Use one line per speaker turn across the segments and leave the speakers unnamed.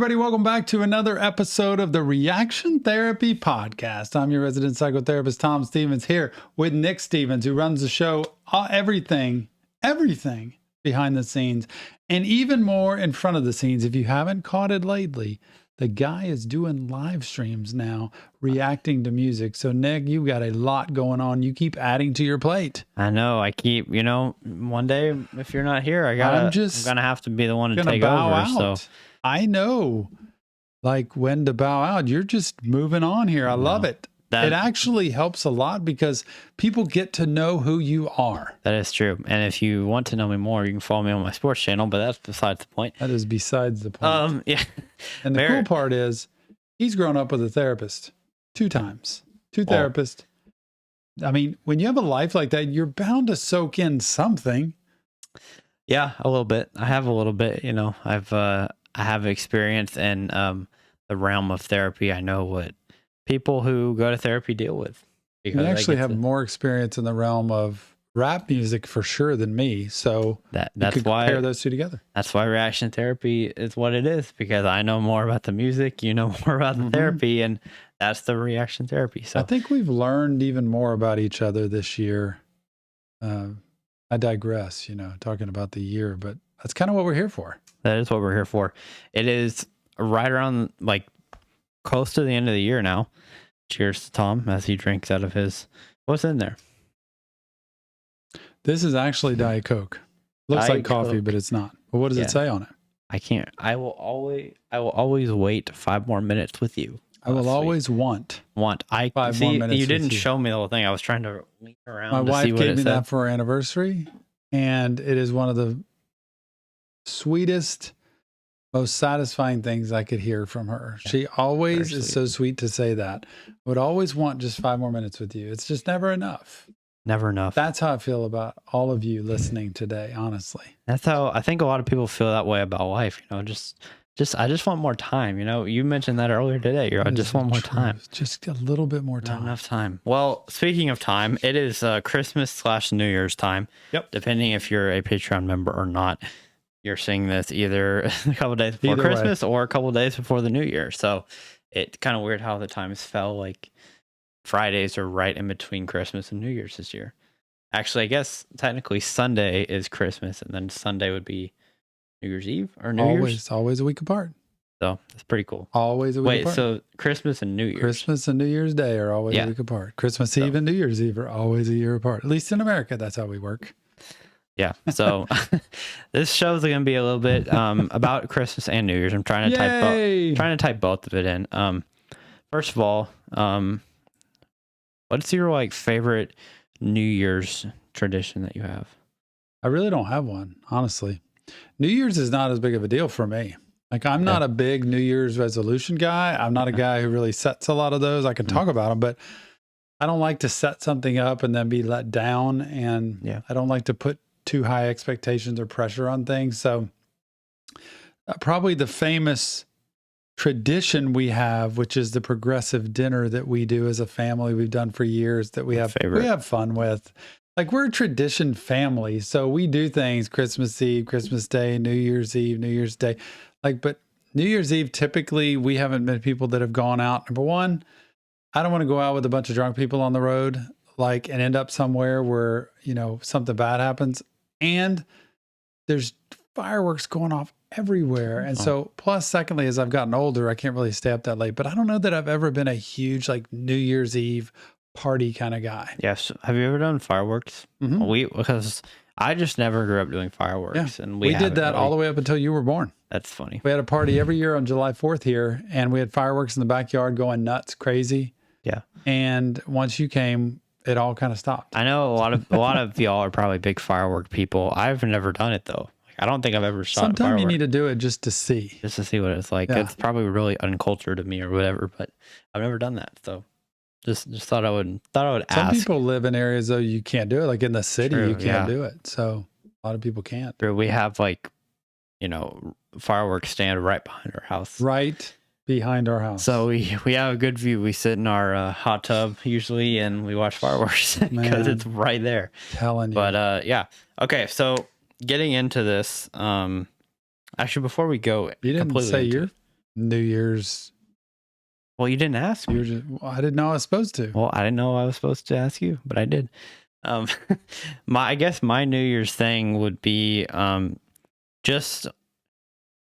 everybody. Welcome back to another episode of the Reaction Therapy Podcast. I'm your resident psychotherapist, Tom Stevens, here with Nick Stevens, who runs the show, everything behind the scenes, and even more in front of the scenes. If you haven't caught it lately, the guy is doing live streams now, reacting to music. So, Nick, you've got a lot going on. You keep adding to your plate.
I know. I keep, one day if you're not here, I'm gonna have to be the one to take over. So
I know, like, when to bow out. You're just moving on here. I love it. It actually helps a lot because people get to know who you are.
That is true. And if you want to know me more, you can follow me on my sports channel, but that's besides the point.
That is besides the point.
Yeah.
And the cool part is he's grown up with a therapist 2 times, 2 therapists. I mean, when you have a life like that, you're bound to soak in something.
Yeah, a little bit. I have a little bit, I have experience in the realm of therapy. I know what people who go to therapy deal with.
You actually have more experience in the realm of rap music for sure than me. So
that's why
compare those 2 together.
That's why reaction therapy is what it is, because I know more about the music, you know more about the therapy, and that's the reaction therapy. So
I think we've learned even more about each other this year. I digress, talking about the year, but that's kind of what we're here for.
That is what we're here for. It is right around close to the end of the year now. Cheers to Tom as he drinks out of his. What's in there?
This is actually Diet Coke. Looks like coffee, but it's not. But what does it say on it?
I can't. I will always wait 5 more minutes with you.
I will always want.
I
5 more minutes.
You didn't show me the whole thing. I was trying to lean around.
My
to
wife
see what
gave
it
me
said.
that for our anniversary, and it is one of the sweetest, most satisfying things I could hear from her. She always is so sweet to say that. Would always want just 5 more minutes with you. It's just never enough.
Never enough.
That's how I feel about all of you listening today, honestly.
That's how I think a lot of people feel that way about life. I just want more time. You mentioned that earlier today. I just want more time.
Just a little bit more time.
Not enough time. Well, speaking of time, it is Christmas/New Year's time. Yep. Depending if you're a Patreon member or not. You're seeing this either a couple of days before Christmas or a couple of days before the New Year. So it's kind of weird how the times fell. Like Fridays are right in between Christmas and New Year's this year. Actually, I guess technically Sunday is Christmas, and then Sunday would be New Year's Eve or New Year's.
Always a week apart.
So that's pretty cool.
Always a week apart.
So Christmas and New Year's.
Christmas and New Year's Day are always a week apart. Christmas Eve and New Year's Eve are always a year apart. At least in America, that's how we work.
Yeah, so this show is going to be a little bit about Christmas and New Year's. I'm trying to type both of it in. First of all, what's your favorite New Year's tradition that you have?
I really don't have one, honestly. New Year's is not as big of a deal for me. I'm not a big New Year's resolution guy. I'm not a guy who really sets a lot of those. I can talk about them, but I don't like to set something up and then be let down, and I don't like to put too high expectations or pressure on things. So probably the famous tradition we have, which is the progressive dinner that we do as a family, we've done for years, that we have fun with. We're a tradition family. So we do things Christmas Eve, Christmas Day, New Year's Eve, New Year's Day. But New Year's Eve, typically we haven't been people that have gone out. Number one, I don't want to go out with a bunch of drunk people on the road, and end up somewhere where, something bad happens. And there's fireworks going off everywhere. And so, plus, secondly, as I've gotten older, I can't really stay up that late. But I don't know that I've ever been a huge, New Year's Eve party kind of guy.
Yes. Have you ever done fireworks? Because I just never grew up doing fireworks.
Yeah.
And
we did that all the way up until you were born.
That's funny.
We had a party every year on July 4th here, and we had fireworks in the backyard going nuts, crazy.
Yeah.
And once you came, it all kind of stopped.
I know a lot of y'all are probably big firework people. I've never done it though. I don't think I've ever shot.
Sometimes you need to do it just to see
what it's like. Yeah. It's probably really uncultured of me or whatever, but I've never done that. So just thought I would ask.
Some people live in areas though you can't do it. In the city, you can't do it. So a lot of people can't.
We have fireworks stand right behind our house.
Right behind our house.
So we have a good view. We sit in our hot tub usually and we watch fireworks because it's right there.
Telling you.
But yeah. Okay. So getting into this, actually, before we go,
you didn't say your
New
Year's?
Well, you didn't ask me.
I didn't know I was supposed to.
Well, I didn't know I was supposed to ask you, but I did. I guess my New Year's thing would be just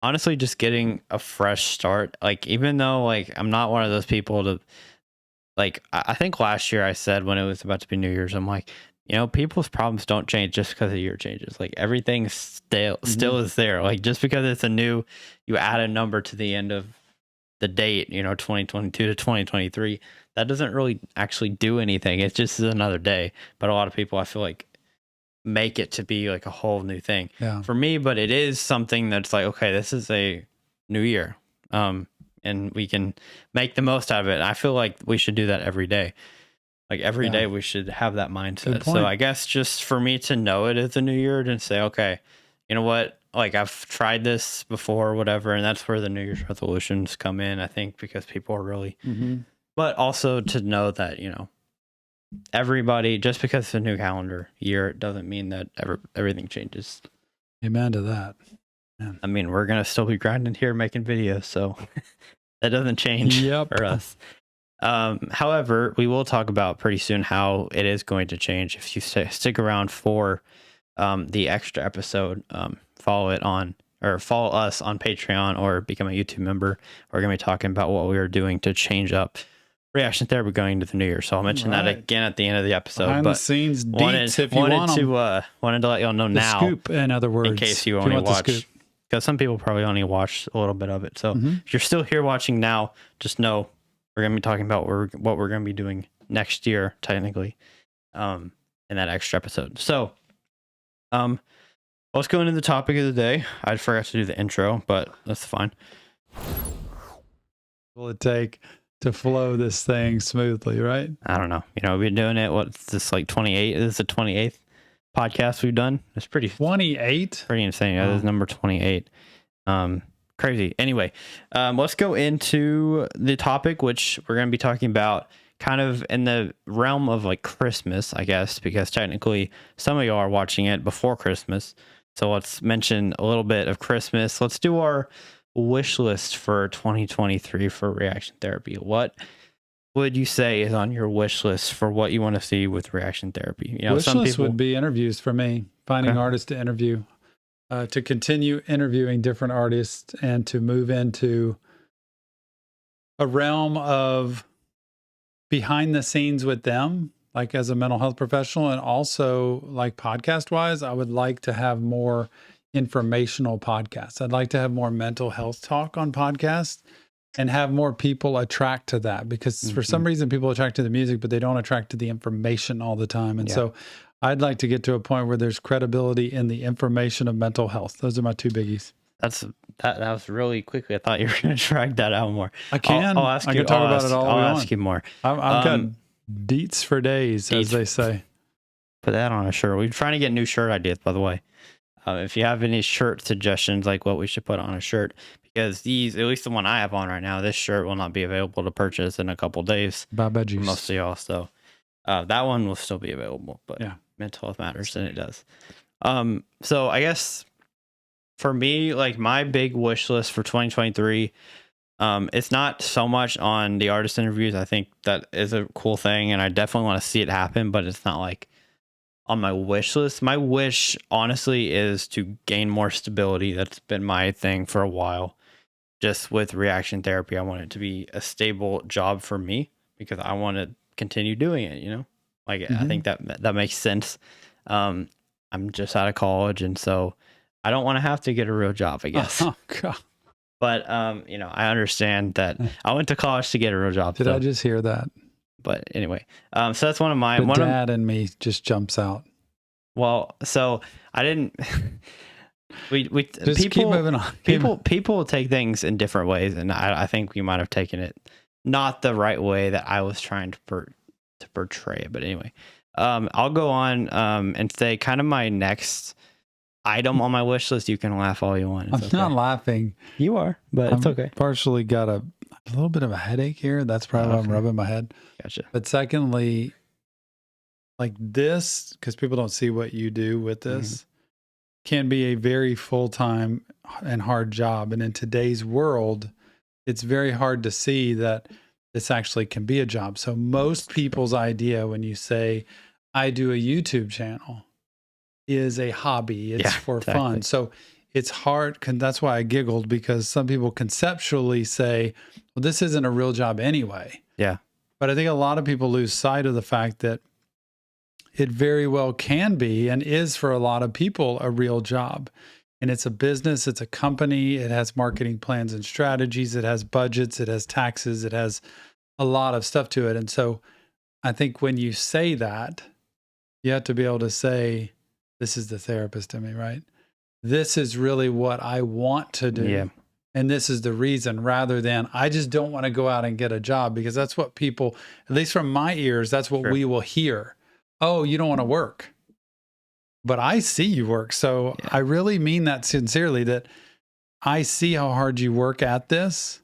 honestly just getting a fresh start. Like, even though like I'm not one of those people to like, I think last year I said when it was about to be New Year's, I'm like, people's problems don't change just because the year changes. Like, everything still is there. Like, just because it's you add a number to the end of the date, 2022 to 2023, that doesn't really actually do anything. It's just another day. But a lot of people, I feel like, make it to be like a whole new thing for me. But it is something that's like, okay, this is a new year. And we can make the most out of it. I feel like we should do that every day. Like, every day we should have that mindset. So I guess just for me to know it is a new year and say, okay, you know what? Like, I've tried this before or whatever. And that's where the New Year's resolutions come in, I think, because people are really, but also to know that, everybody, just because it's a new calendar year, it doesn't mean that everything changes.
Amen to that.
Man. I mean, we're going to still be grinding here making videos, so that doesn't change for us. However, we will talk about pretty soon how it is going to change. If you stick around for the extra episode, follow us on Patreon or become a YouTube member. We're going to be talking about what we are doing to change up reaction therapy going into the new year. So I'll mention that again at the end of the episode.
Behind the scenes deets, if you want them.
Wanted to let y'all know now.
Scoop, in other words.
In case you only watch. Because some people probably only watch a little bit of it. So if you're still here watching now, just know we're going to be talking about what we're going to be doing next year, technically, in that extra episode. So let's go into the topic of the day. I forgot to do the intro, but that's fine.
Will it take to flow this thing smoothly, right?
I don't know. We've been doing it. What's this, like 28? This is the 28th podcast we've done. It's pretty
28.
Pretty insane. Yeah, this is number 28. Crazy. Anyway, let's go into the topic, which we're going to be talking about kind of in the realm of like Christmas, I guess, because technically some of y'all are watching it before Christmas. So let's mention a little bit of Christmas. Let's do our wish list for 2023 for reaction therapy. What would you say is on your wish list for what you want to see with reaction therapy?
Wish list would be interviews for me, finding artists to interview, to continue interviewing different artists and to move into a realm of behind the scenes with them, like as a mental health professional, and also like podcast wise, I would like to have more informational podcasts. I'd like to have more mental health talk on podcasts and have more people attract to that, because for some reason people attract to the music, but they don't attract to the information all the time. And so I'd like to get to a point where there's credibility in the information of mental health. Those are my two biggies.
That was really quickly. I thought you were going to drag that out more.
I can.
I'll ask you.
I can talk about it all.
I'll ask you more.
I've got deets for days, as they say.
Put that on a shirt. We're trying to get new shirt ideas, by the way. If you have any shirt suggestions, like what we should put on a shirt, because these, at least the one I have on right now, this shirt will not be available to purchase in a couple days.
Bye, veggies.
Most of y'all. So that one will still be available, but mental health matters, and it does. So I guess for me, like my big wish list for 2023, it's not so much on the artist interviews. I think that is a cool thing, and I definitely want to see it happen, but it's not like on my wish list. My wish, honestly, is to gain more stability. That's been my thing for a while. Just with reaction therapy, I want it to be a stable job for me because I want to continue doing it, Like, I think that makes sense. I'm just out of college, and so I don't want to have to get a real job, I guess.
Oh, God.
But, I understand that I went to college to get a real job.
Did I just hear that?
But anyway, so that's one of my...
The dad in me just jumps out.
Well, so I didn't... we
just
people,
keep moving on.
People take things in different ways, and I think we might have taken it not the right way that I was trying to portray it. But anyway, I'll go on and say kind of my next item on my wish list. You can laugh all you want.
I'm not laughing.
You are, but it's okay.
Partially got a little bit of a headache here. That's probably why I'm rubbing my head.
Gotcha.
But secondly, like this, because people don't see what you do with this, can be a very full-time and hard job. And in today's world, it's very hard to see that this actually can be a job. So most people's idea when you say, I do a YouTube channel, is a hobby. It's for fun. So it's hard. That's why I giggled, because some people conceptually say, well, this isn't a real job anyway.
Yeah.
But I think a lot of people lose sight of the fact that it very well can be, and is for a lot of people, a real job. And it's a business, it's a company, it has marketing plans and strategies, it has budgets, it has taxes, it has a lot of stuff to it. And so I think when you say that, you have to be able to say, this is the therapist in me, right? This is really what I want to do.
Yeah.
And this is the reason, rather than I just don't want to go out and get a job, because that's what people, at least from my ears, that's what we will hear. Oh, you don't want to work. But I see you work. So I really mean that sincerely, that I see how hard you work at this,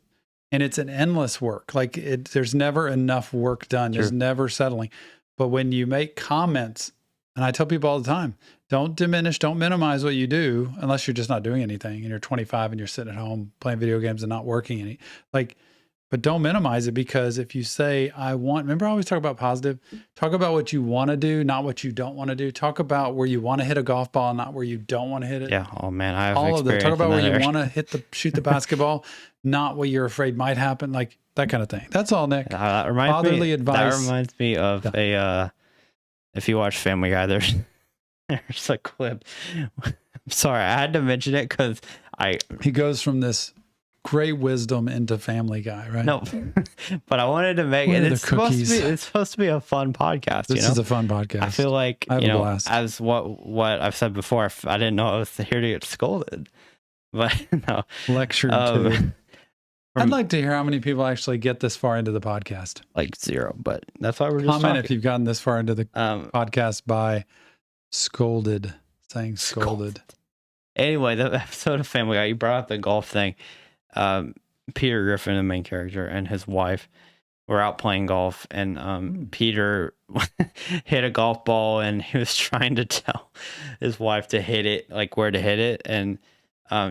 and it's an endless work. Like there's never enough work done. There's never settling. But when you make comments, and I tell people all the time, don't diminish, don't minimize what you do, unless you're just not doing anything and you're 25 and you're sitting at home playing video games and not working any, but don't minimize it, because if you say, remember I always talk about positive, talk about what you want to do, not what you don't want to do. Talk about where you want to hit a golf ball, not where you don't want to hit it.
Yeah. Oh man, I have
all of that. Talk about where you want to shoot the basketball, not what you're afraid might happen, like that kind of thing. That's all, Nick.
That reminds me of if you watch Family Guy, there's a clip. I'm sorry, I had to mention it because
he goes from this great wisdom into Family Guy, right?
No, but I wanted to make it. It's supposed to be a fun podcast.
This is a fun podcast.
I feel like as what I've said before, I didn't know I was here to get scolded, but no,
lectured to. I'd like to hear how many people actually get this far into the podcast.
Like 0, but that's why we're just
comment talking. If you've gotten this far into the podcast by saying scolded.
Anyway, the episode of Family Guy, you brought up the golf thing. Peter Griffin, the main character, and his wife were out playing golf, and Peter hit a golf ball, and he was trying to tell his wife to hit it, like where to hit it, and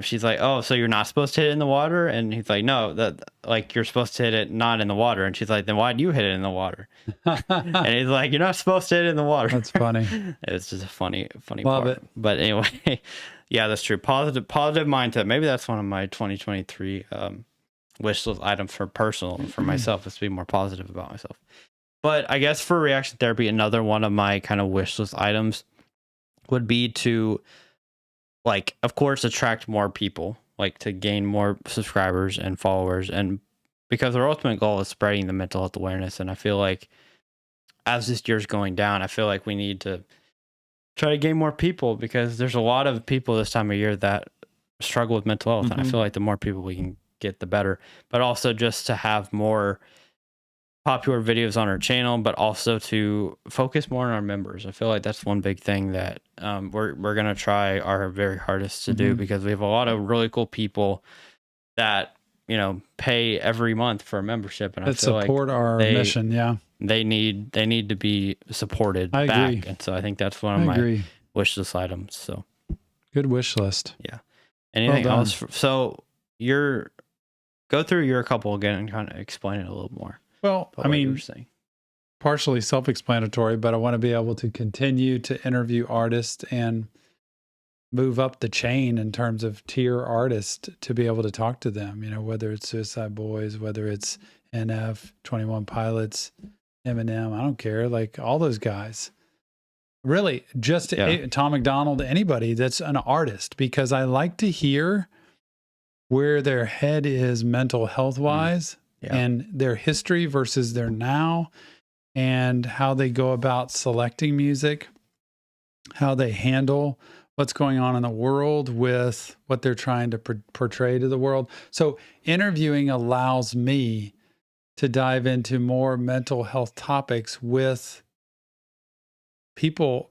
she's like, oh, so you're not supposed to hit it in the water? And he's like, no, that like you're supposed to hit it not in the water. And she's like, then why do you hit it in the water? And he's like, you're not supposed to hit it in the water.
That's funny.
It's just a funny
Love
part.
It.
But anyway, yeah, that's true. Positive mindset. Maybe that's one of my 2023 wish list items for myself, is to be more positive about myself. But I guess for reaction therapy, another one of my kind of wish list items would be to, like, of course, attract more people, like to gain more subscribers and followers. And because our ultimate goal is spreading the mental health awareness. And I feel like as this year's going down, I feel like we need to try to gain more people, because there's a lot of people this time of year that struggle with mental health. And I feel like the more people we can get, the better. But also just to have more popular videos on our channel, but also to focus more on our members. I feel like that's one big thing that we're going to try our very hardest to do, because we have a lot of really cool people that, pay every month for a membership, and I feel
support our mission. Yeah.
They need to be supported
I
back.
agree.
And so I think that's one of my wish list items. So
good wish list.
Yeah. Anything else? So go through your couple again and kind of explain it a little more.
Well, I mean, partially self-explanatory, but I want to be able to continue to interview artists and move up the chain in terms of tier artists, to be able to talk to them, whether it's Suicide Boys, whether it's NF, 21 Pilots, Eminem, I don't care, like all those guys. Really, just Tom McDonald, anybody that's an artist, because I like to hear where their head is mental health wise. And their history versus their now, and how they go about selecting music, how they handle what's going on in the world with what they're trying to portray to the world. So interviewing allows me to dive into more mental health topics with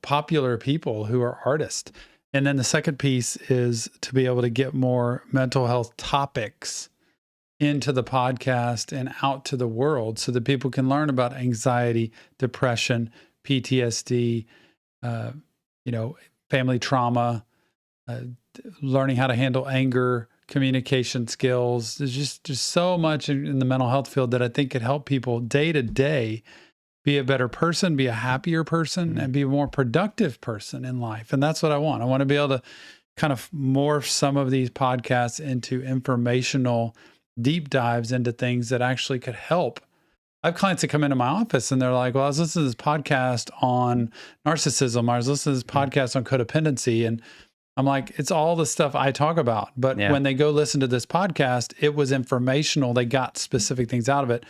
popular people who are artists. And then the second piece is to be able to get more mental health topics into the podcast and out to the world, so that people can learn about anxiety, depression, PTSD, family trauma, learning how to handle anger, communication skills. There's just so much in the mental health field that I think could help people day to day be a better person, be a happier person, and be a more productive person in life. And that's what I want. I want to be able to kind of morph some of these podcasts into informational deep dives into things that actually could help. I have clients that come into my office and they're like, well, I was listening to this podcast on narcissism. I was listening to this podcast on codependency. And I'm like, it's all the stuff I talk about. But when they go listen to this podcast, it was informational. They got specific things out of it,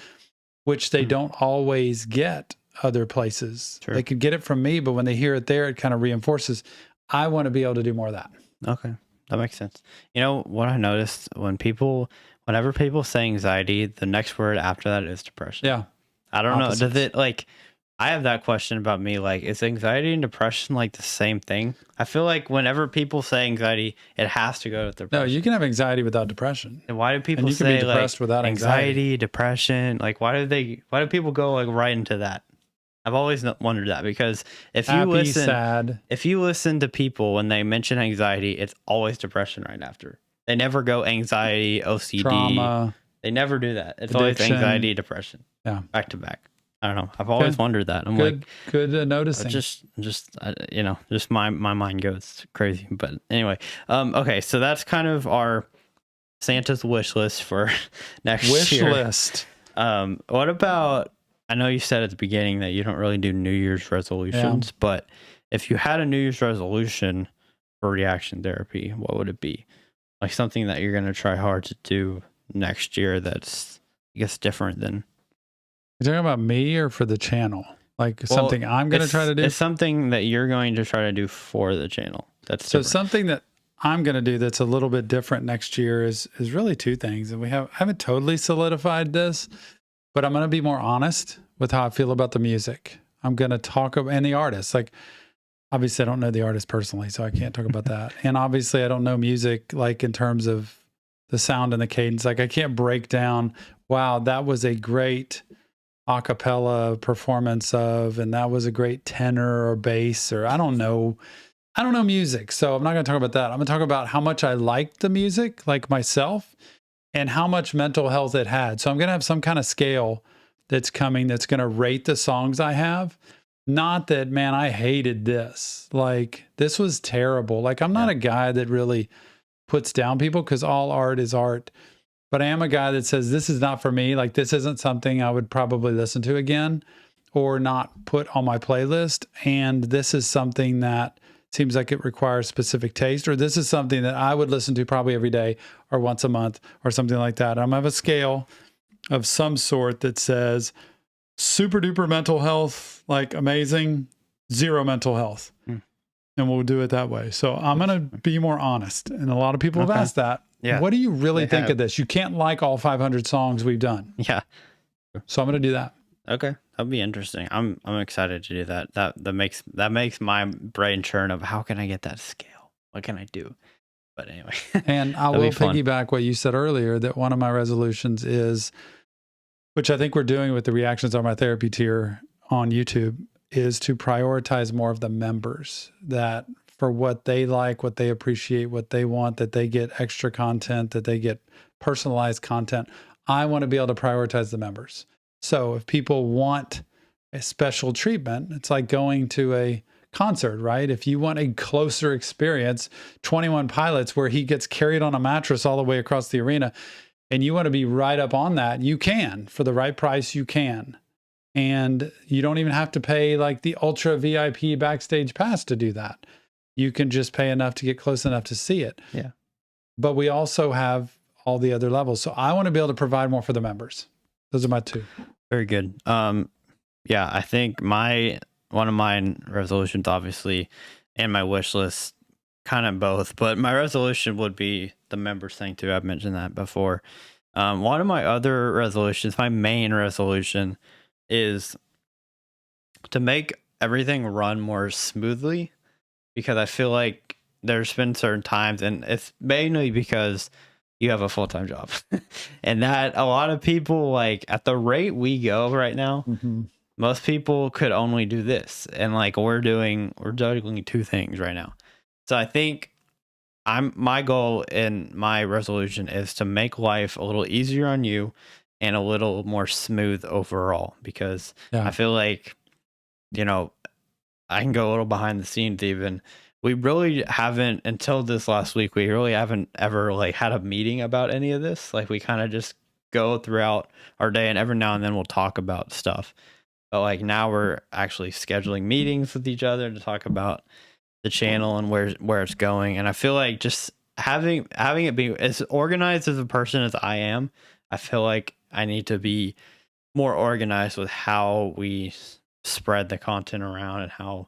which they don't always get other places. They could get it from me, but when they hear it there, it kind of reinforces. I want to be able to do more of that.
Okay. That makes sense. You know, what I noticed whenever people say anxiety, the next word after that is depression.
Yeah.
I don't know. Does it like, I have that question about me. Like, is anxiety and depression like the same thing? I feel like whenever people say anxiety, it has to go with depression.
No, you can have anxiety without depression.
And why do people say be depressed like without anxiety, depression? Like, why do people go like right into that? I've always wondered that, because if you listen to people when they mention anxiety, it's always depression right after. They never go anxiety, OCD, trauma. They never do that. It's always anxiety, depression. Yeah, back to back. I don't know. I've always wondered that. I'm
good noticing.
Just my mind goes crazy. But anyway, okay. So that's kind of our Santa's wish list for next year. Wish list. What about? I know you said at the beginning that you don't really do New Year's resolutions, but if you had a New Year's resolution for reaction therapy, what would it be? Like something that you're going to try hard to do next year that's, I guess, different than.
You're talking about me or for the channel? Like something I'm going to try to do?
It's something that you're going to try to do for the channel. That's
so different. Something that I'm going to do that's a little bit different next year is really two things. And I haven't totally solidified this, but I'm going to be more honest with how I feel about the music. I'm going to talk about, and the artists. Like, obviously I don't know the artist personally, so I can't talk about that. And obviously I don't know music, like in terms of the sound and the cadence. Like I can't break down, wow, that was a great a cappella performance of, and that was a great tenor or bass, or I don't know music. So I'm not going to talk about that. I'm going to talk about how much I liked the music, like myself, and how much mental health it had. So I'm going to have some kind of scale that's coming that's going to rate the songs I have. Not that, man, I hated this. Like, this was terrible. Like, I'm not a guy that really puts down people, because all art is art. But I am a guy that says, this is not for me. Like, this isn't something I would probably listen to again or not put on my playlist. And this is something that seems like it requires specific taste, or this is something that I would listen to probably every day or once a month or something like that. I'm going to have a scale of some sort that says super duper mental health, like amazing, zero mental health. And we'll do it that way. So I'm going to be more honest. And a lot of people have asked that. Yeah. What do you really think of this? You can't like all 500 songs we've done.
Yeah.
So I'm going to do that.
Okay. That'll be interesting. I'm excited to do that. That makes my brain churn of how can I get that scale? What can I do? But anyway.
And I will piggyback what you said earlier, that one of my resolutions is, which I think we're doing with the reactions on my therapy tier on YouTube, is to prioritize more of the members, that for what they like, what they appreciate, what they want, that they get extra content, that they get personalized content. I want to be able to prioritize the members. So if people want a special treatment, it's like going to a concert, right? If you want a closer experience, 21 Pilots, where he gets carried on a mattress all the way across the arena, and you want to be right up on that, you can. For the right price, you can. And you don't even have to pay like the ultra VIP backstage pass to do that. You can just pay enough to get close enough to see it.
Yeah.
But we also have all the other levels. So I want to be able to provide more for the members. Those are my two.
Very good. Yeah, I think one of my resolutions, obviously, and my wish list, kind of both, but my resolution would be the members thing too. I've mentioned that before. One of my other resolutions, my main resolution, is to make everything run more smoothly, because I feel like there's been certain times, and it's mainly because you have a full-time job and that a lot of people, like at the rate we go right now, most people could only do this. And like we're juggling two things right now. So I think my goal and my resolution is to make life a little easier on you and a little more smooth overall, because I feel like, you know, I can go a little behind the scenes even. We really haven't, until this last week, we really haven't ever like had a meeting about any of this. Like we kind of just go throughout our day, and every now and then we'll talk about stuff. But like now we're actually scheduling meetings with each other to talk about the channel and where it's going. And I feel like just having it be as organized as a person as I am, I feel like I need to be more organized with how we spread the content around, and how,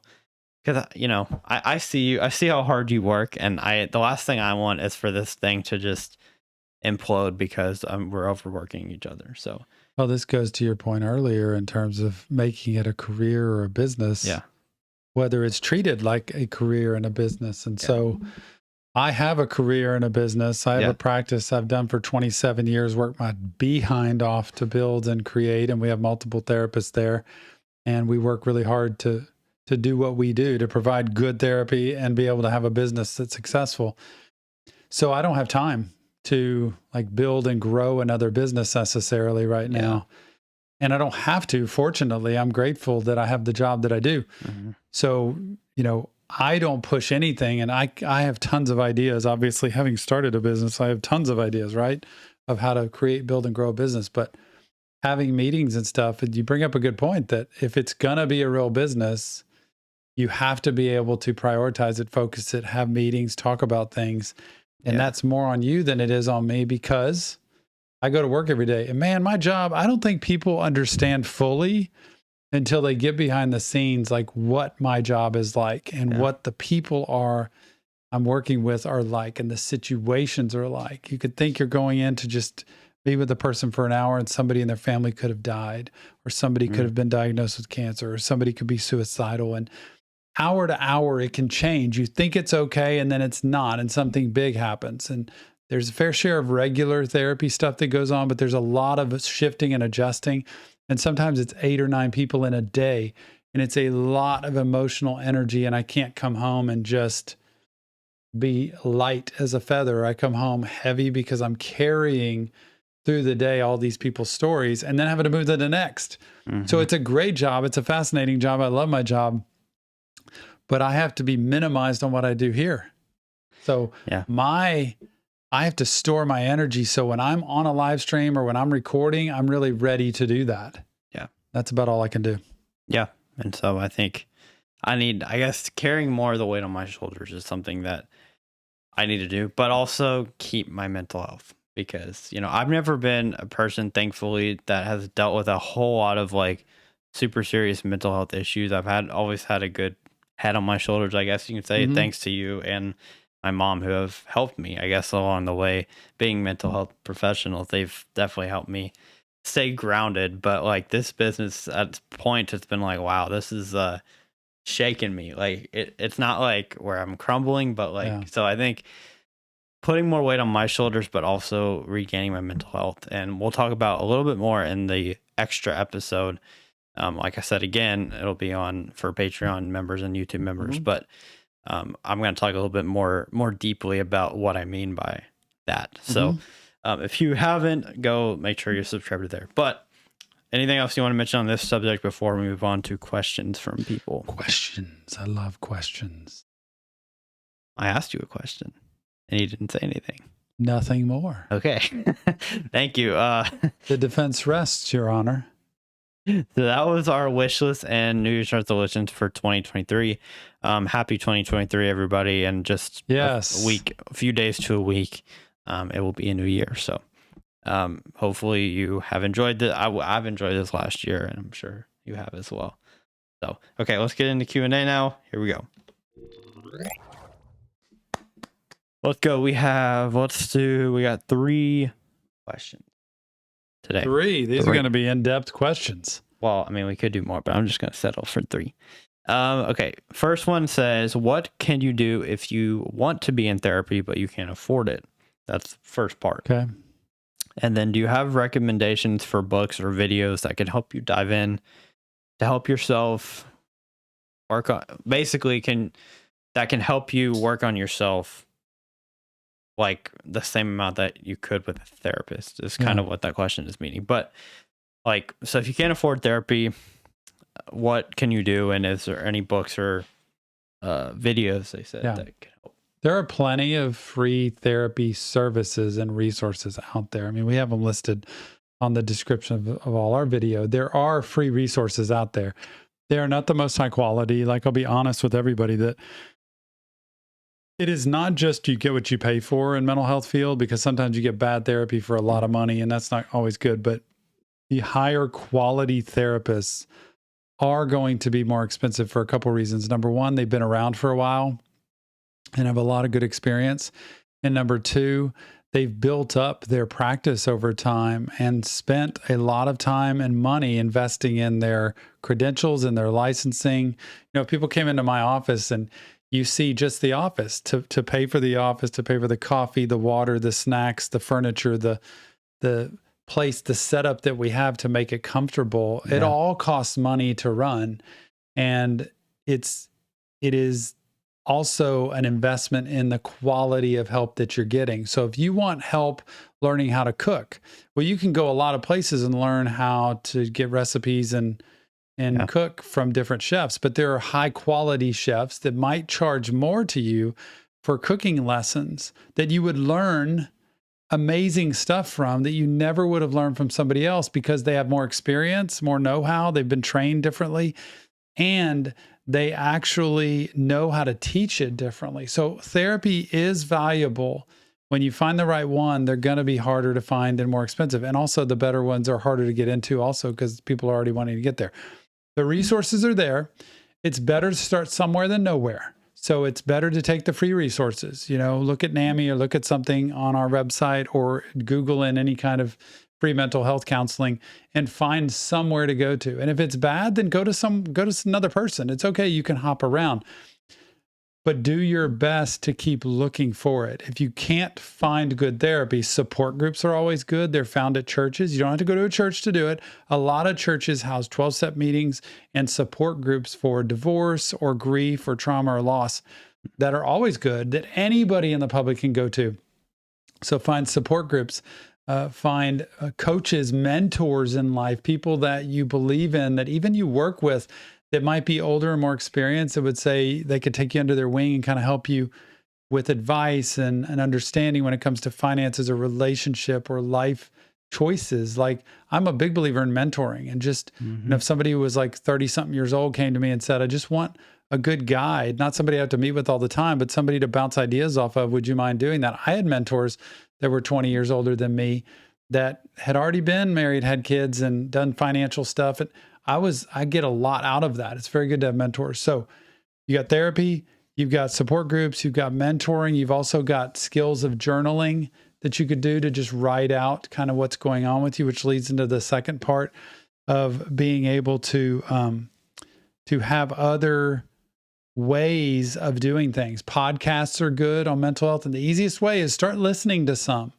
because you know, I see how hard you work, and the last thing I want is for this thing to just implode because we're overworking each other. So
well, this goes to your point earlier in terms of making it a career or a business.
Yeah.
Whether it's treated like a career and a business. And so I have a career and a business. I have a practice I've done for 27 years, worked my behind off to build and create. And we have multiple therapists there. And we work really hard to do what we do, to provide good therapy and be able to have a business that's successful. So I don't have time to like build and grow another business necessarily right now. And I don't have to. Fortunately, I'm grateful that I have the job that I do. So, you know, I don't push anything, and I have tons of ideas. Obviously, having started a business, I have tons of ideas, right, of how to create, build, and grow a business. But having meetings and stuff, and you bring up a good point that if it's going to be a real business, you have to be able to prioritize it, focus it, have meetings, talk about things. And that's more on you than it is on me, because I go to work every day. And man, my job, I don't think people understand fully until they get behind the scenes, like what my job is like and what the people I'm working with are like, and the situations are like. You could think you're going in to just be with a person for an hour, and somebody in their family could have died, or somebody could have been diagnosed with cancer, or somebody could be suicidal. And hour to hour, it can change. You think it's okay, and then it's not, and something big happens. And there's a fair share of regular therapy stuff that goes on, but there's a lot of shifting and adjusting. And sometimes it's 8 or 9 people in a day, and it's a lot of emotional energy. And I can't come home and just be light as a feather. I come home heavy because I'm carrying through the day all these people's stories, and then having to move to the next. So it's a great job. It's a fascinating job. I love my job, but I have to be minimized on what I do here. So I have to store my energy. So when I'm on a live stream or when I'm recording, I'm really ready to do that.
Yeah.
That's about all I can do.
Yeah. And so I think I guess carrying more of the weight on my shoulders is something that I need to do, but also keep my mental health, because, you know, I've never been a person, thankfully, that has dealt with a whole lot of like super serious mental health issues. I've always had a good head on my shoulders, I guess you can say, thanks to you and my mom, who have helped me, I guess, along the way. Being mental health professionals, they've definitely helped me stay grounded. But like this business at this point, it's been like, wow, this is shaking me. Like it's not like where I'm crumbling, but like, so I think putting more weight on my shoulders, but also regaining my mental health. And we'll talk about a little bit more in the extra episode. Like I said, again, it'll be on for Patreon members and YouTube members, but I'm going to talk a little bit more deeply about what I mean by that. So if you haven't, go make sure you're subscribed to there. But anything else you want to mention on this subject before we move on to questions from people? Questions.
I love questions.
I asked you a question and you didn't say anything.
Nothing more.
Okay. Thank you.
The defense rests, Your Honor.
So that was our wish list and New Year's resolutions for 2023. Happy 2023, everybody. And just a few days to a week, it will be a new year. So hopefully you have enjoyed this. I've enjoyed this last year, and I'm sure you have as well. So, okay, let's get into Q&A now. Here we go. Let's go. We got 3 questions today.
3. These are going to be in-depth questions.
Well, I mean, we could do more, but I'm just going to settle for 3. Okay. First one says, what can you do if you want to be in therapy, but you can't afford it? That's the first part.
Okay.
And then do you have recommendations for books or videos that can help you dive in to help yourself work on, basically that can help you work on yourself like the same amount that you could with a therapist is kind of what that question is meaning. But like, so if you can't afford therapy, what can you do? And is there any books or videos they said that can help?
There are plenty of free therapy services and resources out there. I mean, we have them listed on the description of all our video. There are free resources out there. They are not the most high quality. Like, I'll be honest with everybody that it is not just you get what you pay for in mental health field, because sometimes you get bad therapy for a lot of money and that's not always good. But the higher quality therapists are going to be more expensive for a couple reasons. Number one, they've been around for a while and have a lot of good experience. And number two, they've built up their practice over time and spent a lot of time and money investing in their credentials and their licensing. You know, people came into my office and you see just the office to pay for the office, to pay for the coffee, the water, the snacks, the furniture, the place, the setup that we have to make it comfortable. It all costs money to run. And it is also an investment in the quality of help that you're getting. So if you want help learning how to cook, well, you can go a lot of places and learn how to get recipes and cook from different chefs. But there are high quality chefs that might charge more to you for cooking lessons that you would learn amazing stuff from that you never would have learned from somebody else, because they have more experience, more know-how, they've been trained differently, and they actually know how to teach it differently. So therapy is valuable. When you find the right one, they're going to be harder to find and more expensive. And also the better ones are harder to get into also, because people are already wanting to get there. The resources are there. It's better to start somewhere than nowhere. So it's better to take the free resources, you know, look at NAMI or look at something on our website or Google in any kind of free mental health counseling and find somewhere to go to. And if it's bad, then go to another person. It's okay. You can hop around, but do your best to keep looking for it. If you can't find good therapy, support groups are always good. They're found at churches. You don't have to go to a church to do it. A lot of churches house 12-step meetings and support groups for divorce or grief or trauma or loss that are always good, that anybody in the public can go to. So find support groups. Find coaches, mentors in life, people that you believe in, that even you work with, that might be older and more experienced, that would say they could take you under their wing and kind of help you with advice and understanding when it comes to finances or relationship or life choices. Like, I'm a big believer in mentoring, and just, you know, if somebody who was like 30 something years old came to me and said, I just want a good guide, not somebody I have to meet with all the time, but somebody to bounce ideas off of. Would you mind doing that? I had mentors that were 20 years older than me that had already been married, had kids, and done financial stuff. And I get a lot out of that. It's very good to have mentors. So you got therapy, you've got support groups, you've got mentoring, you've also got skills of journaling that you could do to just write out kind of what's going on with you, which leads into the second part of being able to have other ways of doing things. Podcasts are good on mental health. And the easiest way is start listening to some.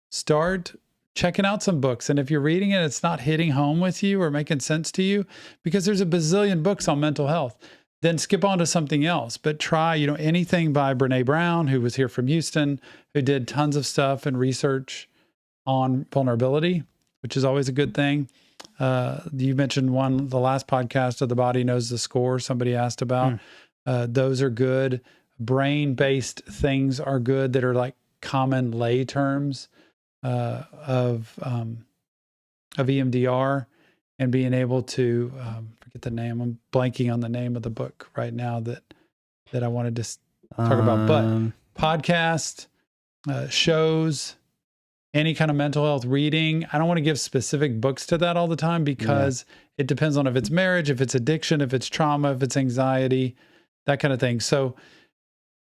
Start checking out some books. And if you're reading it, it's not hitting home with you or making sense to you, because there's a bazillion books on mental health, then skip on to something else. But try, you know, anything by Brene Brown, who was here from Houston, who did tons of stuff and research on vulnerability, which is always a good thing. You mentioned the last podcast of The Body Knows the Score, somebody asked about. Those are good. Brain-based things are good that are like common lay terms of EMDR, and being able to forget the name. I'm blanking on the name of the book right now that I wanted to talk about. But podcast, shows, any kind of mental health reading. I don't want to give specific books to that all the time, because it depends on if it's marriage, if it's addiction, if it's trauma, if it's anxiety, that kind of thing. So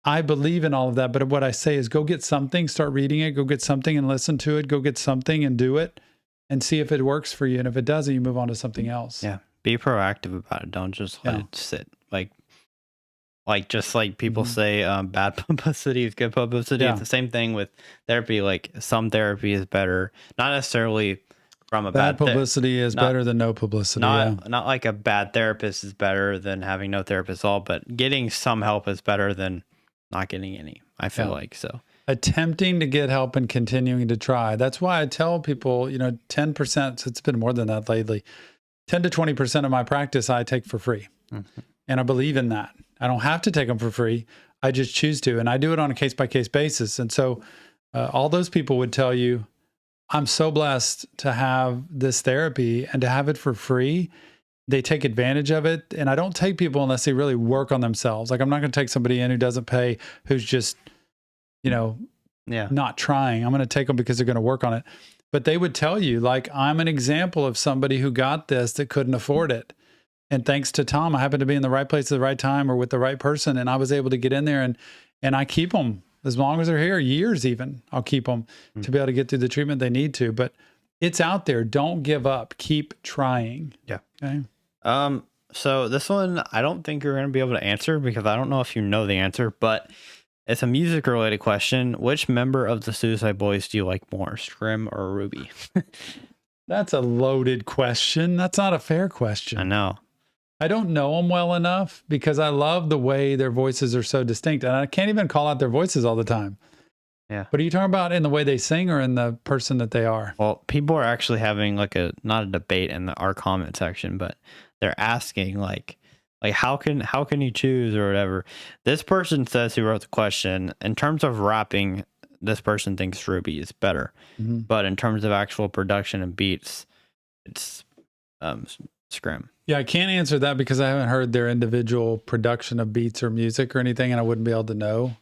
I believe in all of that. But what I say is go get something, start reading it, go get something and listen to it, go get something and do it and see if it works for you. And if it doesn't, you move on to something else.
Yeah. Be proactive about it. Don't just let it sit. Like just like people say, bad publicity is good publicity. It's the same thing with therapy. Like, some therapy is better, not necessarily from a
bad publicity is better than no publicity.
Not like a bad therapist is better than having no therapist at all, but getting some help is better than not getting any. I feel like so.
attempting to get help and continuing to try. That's why I tell people, 10%, it's been more than that lately, 10 to 20% of my practice I take for free. Mm-hmm. And I believe in that. I don't have to take them for free. I just choose to. And I do it on a case-by-case basis. And so all those people would tell you, I'm so blessed to have this therapy and to have it for free. They take advantage of it. And I don't take people unless they really work on themselves. Like I'm not going to take somebody in who doesn't pay, who's just, not trying. I'm going to take them because they're going to work on it. But they would tell you, like, I'm an example of somebody who got this that couldn't afford it. And thanks to Tom, I happened to be in the right place at the right time or with the right person. And I was able to get in there and I keep them as long as they're here, years even. I'll keep them to be able to get through the treatment they need to. But it's out there. Don't give up. Keep trying.
Yeah.
Okay.
So this one, I don't think you're going to be able to answer because I don't know if you know the answer, but it's a music related question. Which member of the Suicide Boys do you like more, Scrim or Ruby?
That's a loaded question. That's not a fair question.
I know.
I don't know them well enough because I love the way their voices are so distinct. And I can't even call out their voices all the time.
Yeah.
But are you talking about in the way they sing or in the person that they are?
Well, people are actually having not a debate in our comment section, but they're asking like how can you choose or whatever. This person says, who wrote the question, in terms of rapping, this person thinks Ruby is better. Mm-hmm. But in terms of actual production and beats, it's Scrim.
Yeah, I can't answer that because I haven't heard their individual production of beats or music or anything, and I wouldn't be able to know.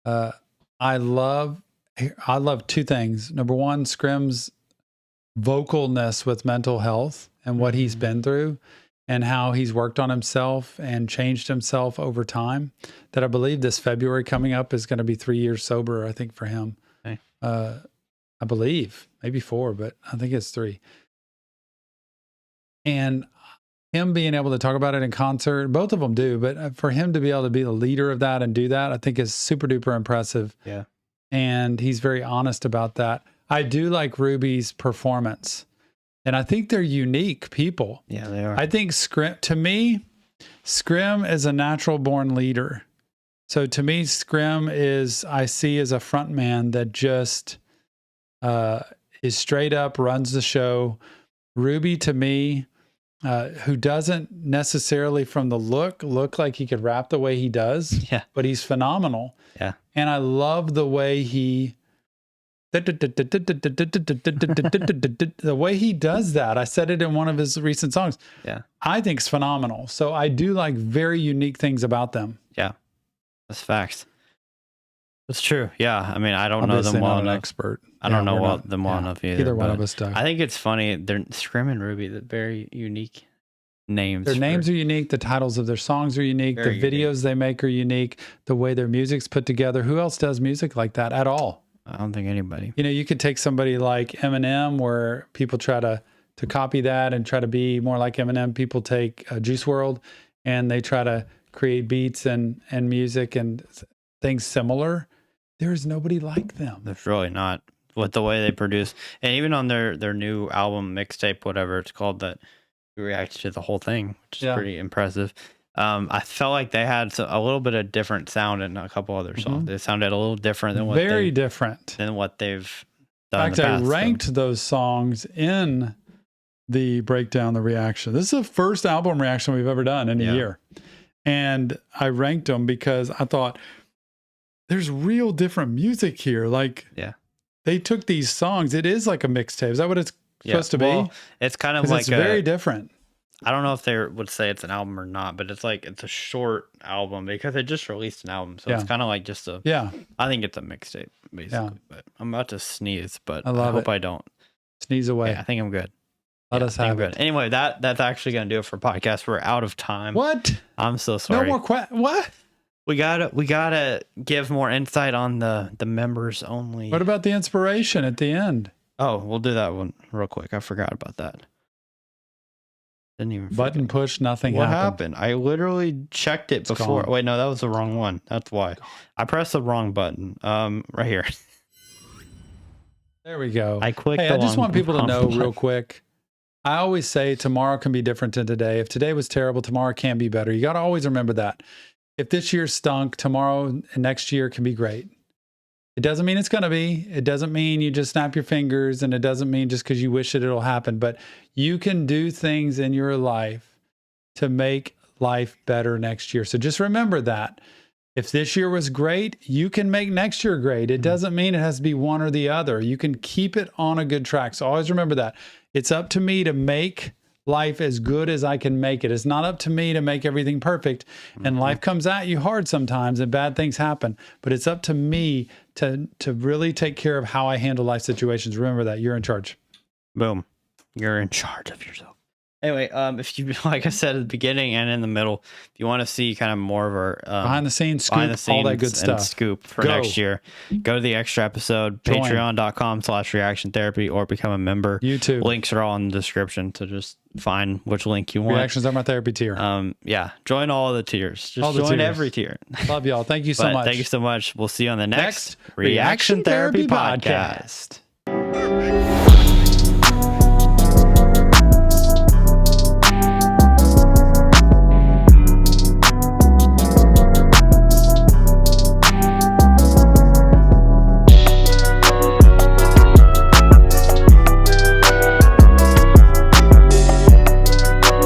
I love two things. Number one, Scrim's vocalness with mental health and what he's been through and how he's worked on himself and changed himself over time. That I believe this February coming up is going to be 3 years sober, I think, for him.
Okay.
I believe, maybe 4, but I think it's 3. And him being able to talk about it in concert, both of them do, but for him to be able to be the leader of that and do that, I think is super duper impressive.
Yeah.
And he's very honest about that. I do like Ruby's performance. And I think they're unique people.
Yeah, they are.
I think Scrim is a natural born leader. So to me, Scrim I see as a front man that just is straight up, runs the show. Ruby, to me, who doesn't necessarily from the look like he could rap the way he does, but he's phenomenal.
Yeah.
And I love the way he the way he does that. I said it in one of his recent songs.
Yeah.
I think it's phenomenal. So I do like very unique things about them.
Yeah. That's facts. That's true. Yeah. I mean, I don't know them well enough.
Expert.
I don't know them well enough either.
Either one of us does.
I think it's funny. They're Scrim and Ruby, the very unique names.
Their names are unique. The titles of their songs are unique. The videos they make are unique. The way their music's put together. Who else does music like that at all?
I don't think anybody.
You could take somebody like Eminem, where people try to copy that and try to be more like Eminem. People take Juice WRLD and they try to create beats and music and things similar. There is nobody like them.
There's really not. With the way they produce, and even on their new album, mixtape, whatever it's called, that we reacted to the whole thing, which is pretty impressive. I felt like they had a little bit of different sound in a couple other songs. They sounded a little different than what they've done. In fact, I
ranked those songs in the breakdown, the reaction. This is the first album reaction we've ever done in a year. And I ranked them because I thought there's real different music here. Like, they took these songs. It is like a mixtape. Is that what it's supposed to be?
It's kind of like
it's very different.
I don't know if they would say it's an album or not, but it's a short album because they just released an album. So it's kind of like just I think it's a mixtape, basically. But I'm about to sneeze, but I hope I don't.
Sneeze away.
I think I'm good.
Let us have it.
Anyway, that's actually going to do it for podcast. We're out of time.
What?
I'm so sorry.
No more what?
We gotta give more insight on the members only.
What about the inspiration at the end?
Oh, we'll do that one real quick. I forgot about that. Didn't even
button push, nothing
what happened. I literally checked it before. Wait, no, that was the wrong one. That's why. I pressed the wrong button. Right here.
There we go.
I clicked.
Hey, I just want people to know real quick. I always say tomorrow can be different than today. If today was terrible, tomorrow can be better. You got to always remember that. If this year stunk, tomorrow and next year can be great. It doesn't mean it's going to be. It doesn't mean you just snap your fingers, and it doesn't mean just because you wish it'll happen. But you can do things in your life to make life better next year. So just remember that. If this year was great, you can make next year great. It doesn't mean it has to be one or the other. You can keep it on a good track. So always remember that. It's up to me to make life as good as I can make it. It's not up to me to make everything perfect. And life comes at you hard sometimes and bad things happen. But it's up to me to really take care of how I handle life situations. Remember that. You're in charge.
Boom. You're in charge of yourself. Anyway, if you, like I said at the beginning and in the middle, if you want to see kind of more of our
behind the scenes scoop, all that good stuff,
scoop for next year, go to the extra episode, patreon.com/reaction therapy, or become a member.
YouTube
links are all in the description to just find which link you want.
Reactions are my therapy tier.
Yeah, join all the tiers. Just join every tier.
Love y'all. Thank you so much.
Thank you so much. We'll see you on the next Reaction Therapy podcast.